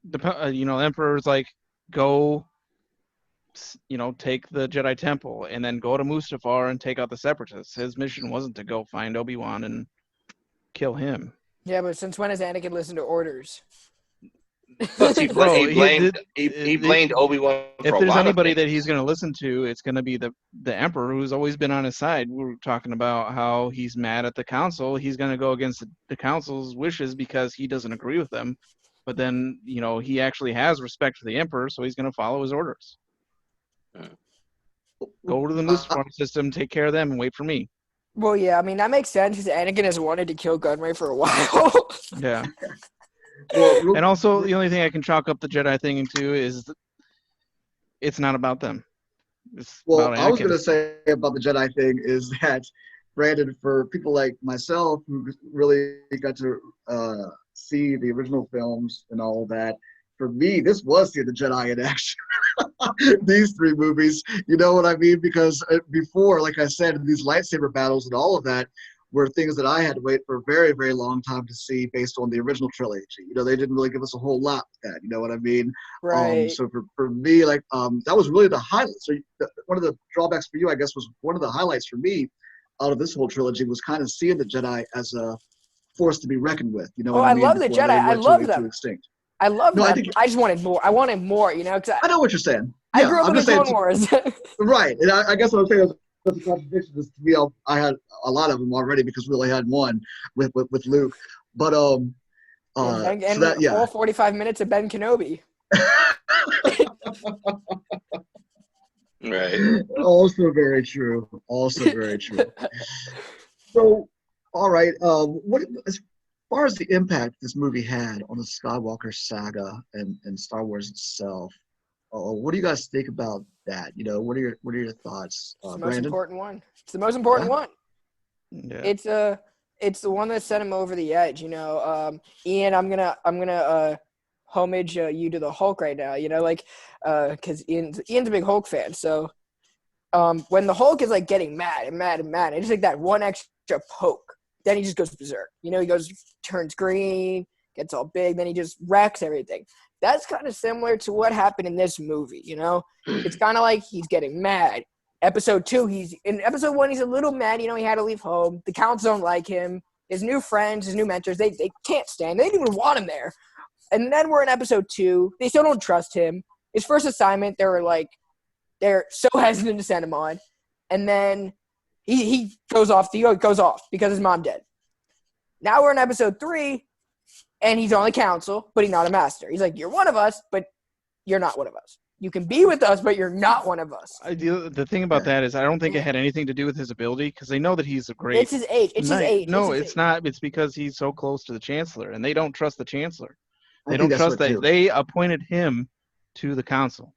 The Emperor's like, go, take the Jedi Temple and then go to Mustafar and take out the Separatists. His mission wasn't to go find Obi-Wan and kill him.
Yeah, but since when has Anakin listened to orders?
Plus, he blamed Obi-Wan for
if there's
a lot
anybody
of
that he's going to listen to, it's going to be the Emperor, who's always been on his side. We were talking about how he's mad at the council. He's going to go against the council's wishes because he doesn't agree with them. But then, he actually has respect for the Emperor, so he's going to follow his orders. Go to the Mustafar system, take care of them, and wait for me.
Well, yeah, that makes sense because Anakin has wanted to kill Gunray for a while.
Yeah. And also, the only thing I can chalk up the Jedi thing into is it's not about them. It's about Anakin.
I was going to say about the Jedi thing is that, Brandon, for people like myself who really got to see the original films and all of that, for me, this was seeing the Jedi in action. These 3 movies, you know what I mean? Because before, like I said, these lightsaber battles and all of that were things that I had to wait for a very, very long time to see based on the original trilogy. They didn't really give us a whole lot with that. You know what I mean?
Right.
So for me, that was really the highlight. So one of the drawbacks for you, I guess, was one of the highlights for me out of this whole trilogy was kind of seeing the Jedi as a force to be reckoned with. You know what I mean?
Love the Jedi. I love them.
Extinct.
I love them. I just wanted more. I wanted more, Cause
I know what you're saying.
I grew up in the Clone Wars.
Right. And I guess what I'm saying is the contradiction is, to me, I had a lot of them already because we only had one with Luke. But
and all 45 minutes of Ben Kenobi.
Right.
Also very true. So, all right. As far as the impact this movie had on the Skywalker saga and Star Wars itself, what do you guys think about that? What are your thoughts,
It's the most
Brandon?
important one. It's the most important one.
Yeah.
It's the one that sent him over the edge. Ian, I'm gonna homage you to the Hulk right now, you know, like, because Ian's a big Hulk fan. So when the Hulk is like getting mad and mad and mad, it's like that one extra poke, then he just goes berserk. You know, turns green, gets all big, then he just wrecks everything. That's kind of similar to what happened in this movie, you know? It's kind of like he's getting mad. Episode 2, in episode 1, he's a little mad, you know, he had to leave home. The counts don't like him. His new friends, his new mentors, they can't stand. They didn't even want him there. And then we're in episode 2. They still don't trust him. His first assignment, they're so hesitant to send him on. And then he goes off because his mom dead. Now we're in episode 3, and he's on the council, but he's not a master. He's like, you're one of us, but you're not one of us. You can be with us, but you're not one of us.
The thing about that is I don't think it had anything to do with his ability, because they know that he's a great
It's his age. It's his age.
No,
it's
it's
age.
not. It's because he's so close to the Chancellor, and they don't trust the Chancellor.
I
They
think
don't
that's
trust
what
that
too.
they appointed him to the council.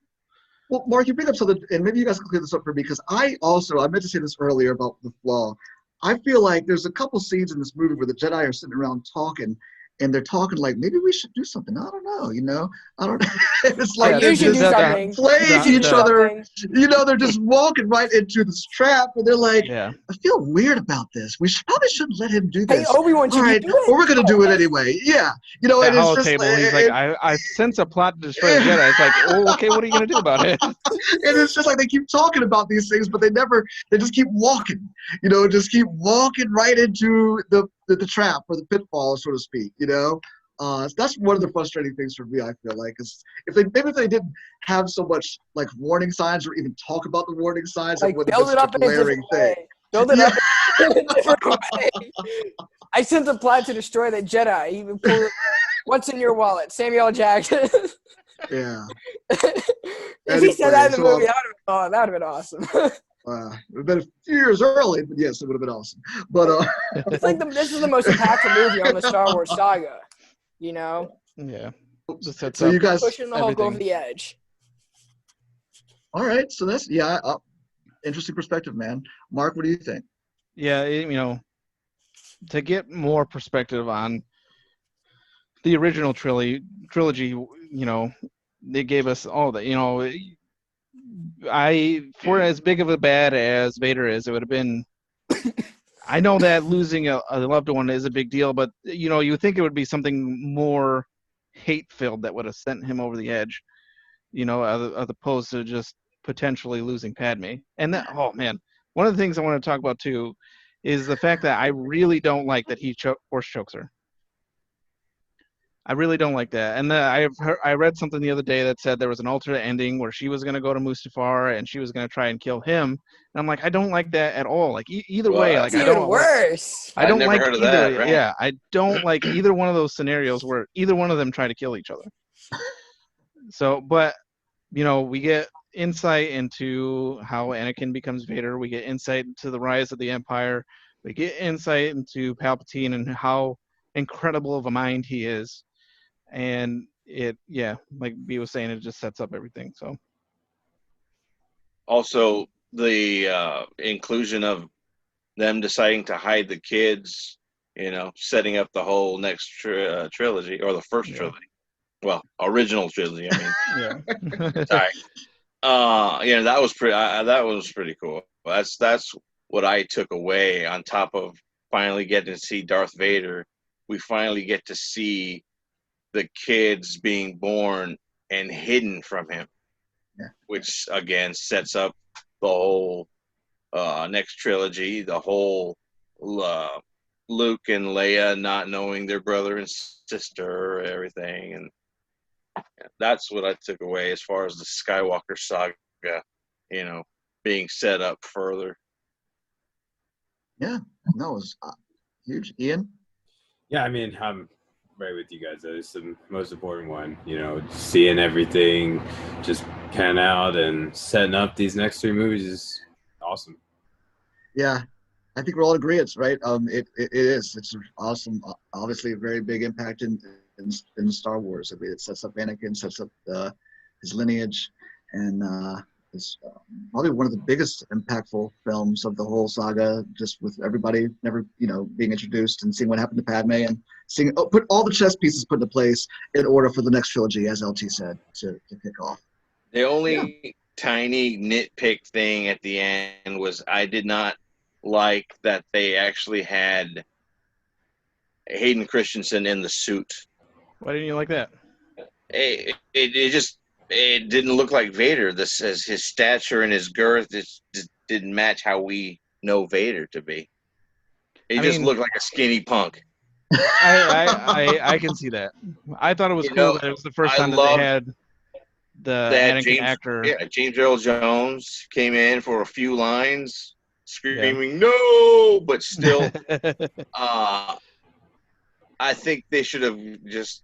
Well, Mark, you bring up something, and maybe you guys can clear this up for me, because I meant to say this earlier about the flaw. I feel like there's a couple scenes in this movie where the Jedi are sitting around talking, and they're talking like, maybe we should do something. I don't know, you know? I don't It's like
Yeah,
they're
you should do
just
something.
playing
You
each
should do
other.
something.
You know, they're just walking right into this trap, and they're like,
Yeah.
I feel weird about this. We probably shouldn't let him do
Hey,
this.
Obi-Wan, should
All
you
right,
do it?
well, we're going to do it anyway. Yeah. You know,
That
and it's
hollow
just
table, he's like, I sense a plot to destroy the Jedi. It's like, oh, okay, what are you going to do about it?
and it's just like they keep talking about these things, but they just keep walking, you know, just keep walking right into the trap or the pitfall, so to speak, you know. So that's one of the frustrating things for me, I feel like, is if they didn't have so much like warning signs or even talk about the warning signs,
Like,
it wouldn't
build
have
it
been
up
such a
in a
glaring
different
thing.
way. Build it up in a different way. I sense a plot to destroy the Jedi. Even pull it. What's in your wallet? Samuel L. Jackson.
Yeah.
If he said that in the movie, that would have been awesome.
It would have been a few years early, but yes, it would have been awesome. But
It's like this is the most impactful movie on the Star Wars saga. You know,
Yeah. This sets
so
up
you guys,
pushing the Hulk
everything.
over the edge.
all right. So that's interesting perspective, man. Mark, what do you think?
Yeah, you know, to get more perspective on the original trilogy, you know, they gave us all that, you know, for as big of a bad as Vader is, it would have been, I know that losing a loved one is a big deal, but, you know, you would think it would be something more hate-filled that would have sent him over the edge, you know, as opposed to just potentially losing Padme. And that, oh man, one of the things I want to talk about too is the fact that I really don't like that he force chokes her. I really don't like that. And I read something the other day that said there was an alternate ending where she was going to go to Mustafar and she was going to try and kill him. And I'm like, I don't like that at all. Like either way, like
It's
I
even
don't.
worse.
I don't
never
like
heard of
either.
that, right?
Yeah, I don't like either one of those scenarios where either one of them try to kill each other. So, but you know, we get insight into how Anakin becomes Vader. We get insight into the rise of the Empire. We get insight into Palpatine and how incredible of a mind he is. And like B was saying, it just sets up everything. So
Also, the inclusion of them deciding to hide the kids, you know, setting up the whole next trilogy or the first trilogy. Well, original trilogy. I mean,
yeah.
sorry. You know, that was pretty cool. That's what I took away. On top of finally getting to see Darth Vader, we finally get to see the kids being born and hidden from him, which again sets up the whole next trilogy, the whole Luke and Leia not knowing their brother and sister, everything, and that's what I took away as far as the Skywalker saga, you know, being set up further.
Yeah, no, it was huge. Ian?
Yeah, I mean, I'm right with you guys. That is the most important one. You know, seeing everything just pan out and setting up these next 3 movies is awesome.
Yeah, I think we're all in agreement, right? It is. It's awesome. Obviously, a very big impact in Star Wars. I mean, it sets up Anakin, sets up his lineage, and it's probably one of the biggest impactful films of the whole saga. Just with everybody never, you know, being introduced and seeing what happened to Padme and put all the chess pieces put into place in order for the next trilogy, as LT said, to kick off.
The only tiny nitpick thing at the end was I did not like that they actually had Hayden Christensen in the suit.
Why didn't you like that?
It didn't look like Vader. This as his stature and his girth just didn't match how we know Vader to be. He just looked like a skinny punk.
I can see that. I thought it was cool that it was the first time that they had the Anakin actor.
Yeah, James Earl Jones came in for a few lines, screaming "No!" but still, I think they should have just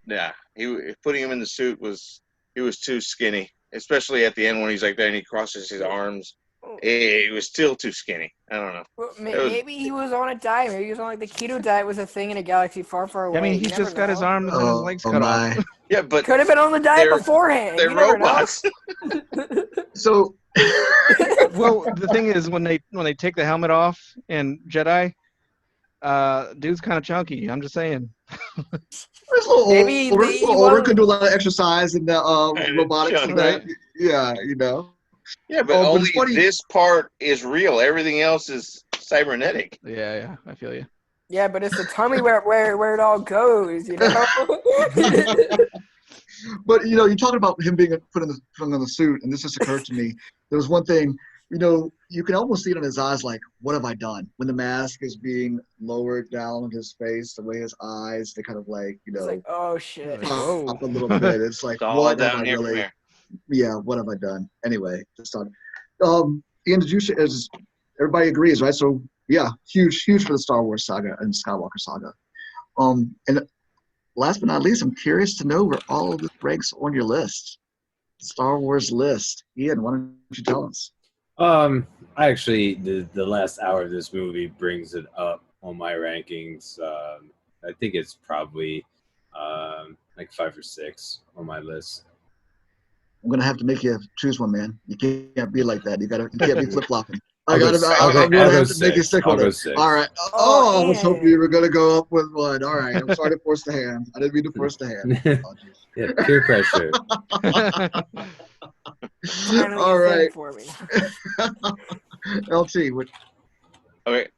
putting him in the suit was too skinny, especially at the end when he's like there and he crosses his arms. He was still too skinny. I don't know.
Well, maybe he was on a diet. Maybe he was on like the keto diet was a thing in a galaxy far, far away.
I mean, he's just got his arms and his legs cut off.
Yeah, but
could have been on the diet beforehand.
They're robots.
So,
well, the thing is, when they take the helmet off in Jedi, dude's kind of chunky. I'm just saying.
Maybe older, could do a lot of exercise and robotics and that. Yeah, you know.
Yeah, but only this part is real. Everything else is cybernetic.
Yeah, I feel you.
Yeah, but it's the tummy where it all goes, you know.
But you talking about him being put in the suit, and this just occurred to me. There was one thing, you can almost see it in his eyes, like, what have I done? When the mask is being lowered down on his face, the way his eyes, they kind of like,
it's like, oh shit,
up a little bit. It's like, what have I really? Yeah, what have I done? Anyway, just on. Ian, did you? Everybody agrees, right? So yeah, huge for the Star Wars saga and Skywalker saga. And last but not least, I'm curious to know where all of this ranks on your list, Star Wars list. Ian, why don't you tell us?
Actually, the last hour of this movie brings it up on my rankings. I think it's probably like 5 or 6 on my list.
I'm gonna have to make you choose one, man. You can't be like that. You can't be flip flopping.
I'm gonna have to make you stick with it.
All right. Oh, I was hoping you were gonna go up with one. All right. I'm sorry to force the hand. I didn't mean to force the hand.
Yeah, peer pressure.
All right. For me. LT, what?
Okay.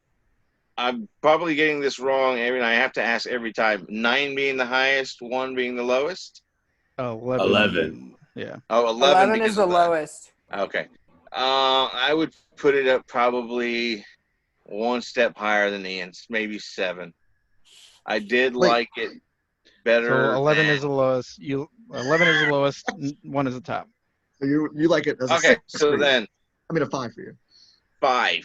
I'm probably getting this wrong. I have to ask every time. 9 being the highest, 1 being the lowest.
11.
Yeah.
Oh, 11
is the lowest.
Okay. I would put it up probably 1 step higher than Ian's, maybe 7. I did like it better.
So 11 is the lowest. 11 is the lowest. 1 is the top.
So you like it as a
6 so then.
I mean a 5 for you.
5.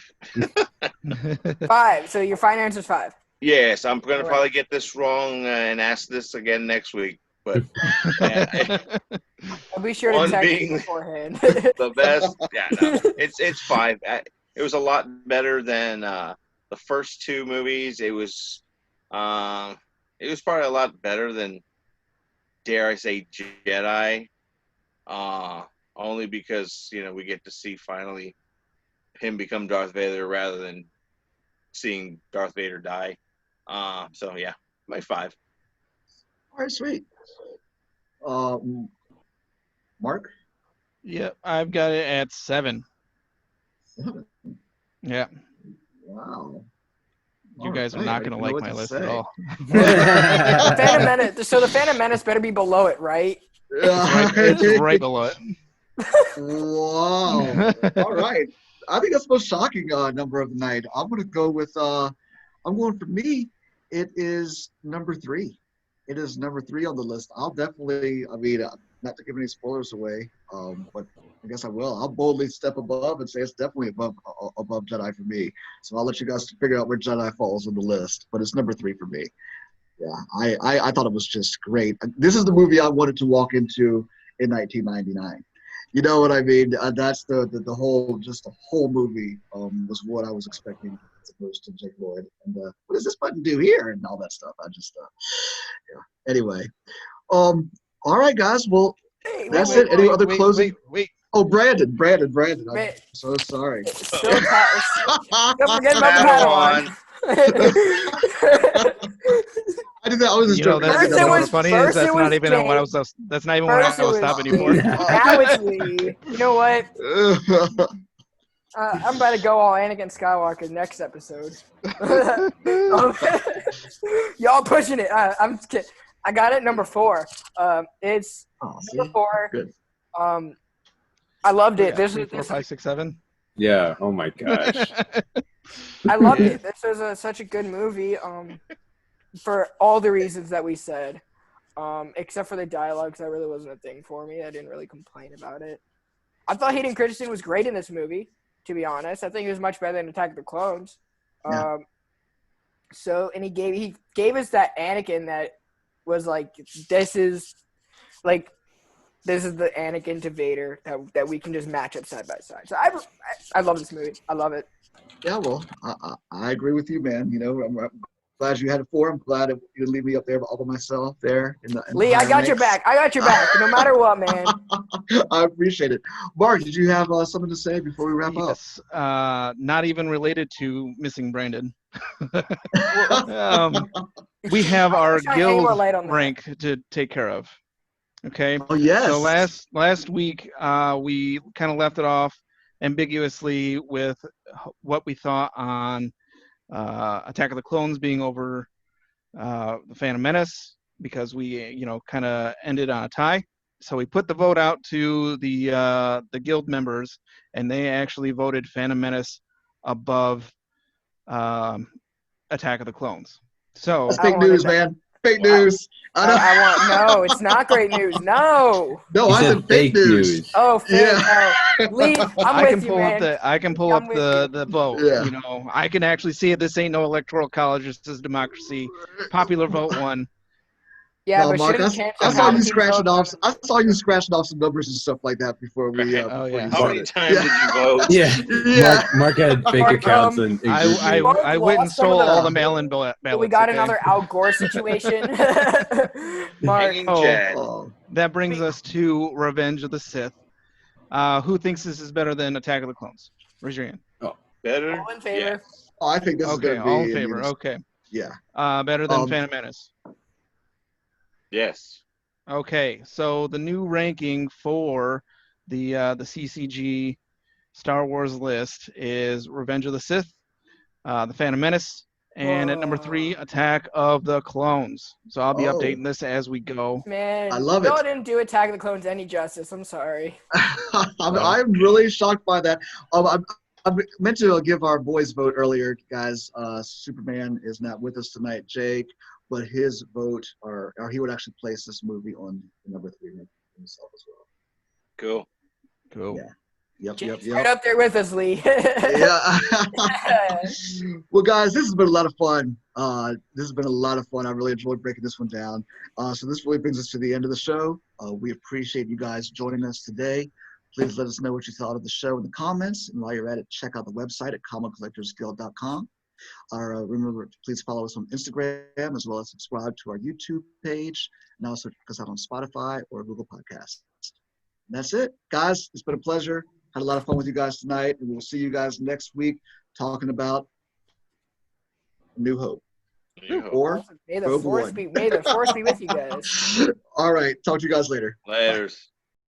5. So your final answer is 5.
Yes, I'm going to probably get this wrong and ask this again next week. But
I'll be sure to text you beforehand.
The best, it's 5. It was a lot better than the first 2 movies. It was probably a lot better than, dare I say, Jedi. Only because we get to see finally him become Darth Vader rather than seeing Darth Vader die. So yeah, my 5.
All right, sweet. Mark?
Yeah, I've got it at 7.
7?
Yeah.
Wow.
You guys are not going to like my list at all.
Phantom Menace. So the Phantom Menace better be below it, right?
It's right below it.
Wow. All right. I think that's the most shocking number of the night. I'm going to go with, for me, it is number 3. It is number 3 on the list. I'll definitely, not to give any spoilers away, but I guess I will. I'll boldly step above and say it's definitely above Jedi for me. So I'll let you guys figure out where Jedi falls on the list, but it's number 3 for me. Yeah, I thought it was just great. This is the movie I wanted to walk into in 1999. You know what I mean? That's the whole movie was what I was expecting as opposed to Jake Lloyd. And what does this button do here and all that stuff? I just, Anyway, all right, guys. Well, that's it. Any other closing?
Wait.
Oh, Brandon. I'm so sorry.
Don't forget about the Padawan.
I did that. I was just
You know,
joking. I
that's
did
First
that
it
one.
was-
funny is
first
that's
it
not
was
even
Jake.
what I was. That's not even what
First
I
it
was
was
stopping you for.
Jake. Now it's Lee. You know what? I'm about to go all Anakin Skywalker next episode. Y'all pushing it. I'm just kidding. I got it number 4. It's
Oh, see?
number 4.
Good.
I loved it.
Yeah,
This
3,
is
4, 5, 6, 7.
Yeah. Oh my gosh.
I loved
Yeah.
it. This was such a good movie. For all the reasons that we said. Except for the dialogue, because that really wasn't a thing for me. I didn't really complain about it. I thought Hayden Christensen was great in this movie, to be honest. I think he was much better than Attack of the Clones.
Yeah.
And he gave us that Anakin that was like, this is the Anakin to Vader that we can just match up side by side. So I love this movie. I love it.
Yeah, well, I agree with you, man. You know, I'm glad you had it 4. I'm glad you didn't leave me up there all by myself there. In the
Lee, I got your back. I got your back, no matter what, man.
I appreciate it. Mark, did you have something to say before we wrap up?
Yes, not even related to missing Brandon. We have our
Shine any more
guild
light on that.
rank to take care of. Okay.
Oh, yes.
So last week we kind of left it off ambiguously with what we thought on Attack of the Clones being over the Phantom Menace, because we kind of ended on a tie. So we put the vote out to the guild members, and they actually voted Phantom Menace above Attack of the Clones. So
That's
I
fake
wanted
news,
that.
man. Fake news.
No, it's not great news. No.
No,
He
I
said
said fake news.
Oh, fake.
Yeah.
Oh. Lee, I'm
I
with
can
you,
pull
man.
up
I'm with you.
the vote.
Yeah.
You know, I can actually see it. This ain't no electoral college. This is democracy. Popular vote won.
Yeah,
No,
but
Mark,
shouldn't
I saw you scratching off.
vote?
I saw you scratching off some numbers and stuff like that before we.
Right.
Oh,
before
yeah.
you
How
said
many
it.
times did you vote?
Yeah.
Yeah.
Mark had fake
Mark,
accounts and
I
Mark
went and
lost some of
stole all
the-
the mail-in ballots.
So we got
okay?
another Al Gore situation. Mark,
Hanging
Oh.
Chad.
Oh.
That brings us to Revenge of the Sith. Who thinks this is better than Attack of the Clones? Raise your hand.
Better?
all in favor.
Yes.
Oh, I think this is
Okay,
going to be.
all in favor. Okay.
Yeah.
Better than Phantom Menace.
Yes.
Okay, so the new ranking for the CCG Star Wars list is Revenge of the Sith, the Phantom Menace, and at number 3, Attack of the Clones. So I'll be
Oh.
updating this as we go.
Man,
I love
y'all
it.
didn't do Attack of the Clones any justice. I'm sorry.
I'm really shocked by that. I meant to give our boys vote earlier, guys. Superman is not with us tonight, Jake, but his vote, or he would actually place this movie on number 3 himself as well.
Cool.
Cool.
Yeah. Yep.
Jake's right up there with us, Lee.
Yeah. Well, guys, this has been a lot of fun. This has been a lot of fun. I really enjoyed breaking this one down. So this really brings us to the end of the show. We appreciate you guys joining us today. Please let us know what you thought of the show in the comments. And while you're at it, check out the website at comiccollectorsguild.com. Remember, please follow us on Instagram, as well as subscribe to our YouTube page, and also check us out on Spotify or Google Podcasts. And that's it, guys. It's been a pleasure. Had a lot of fun with you guys tonight, and we'll see you guys next week talking about New Hope. Or
May the
Rogue
force
One.
be with you guys.
All right. Talk to you guys later.
Laters.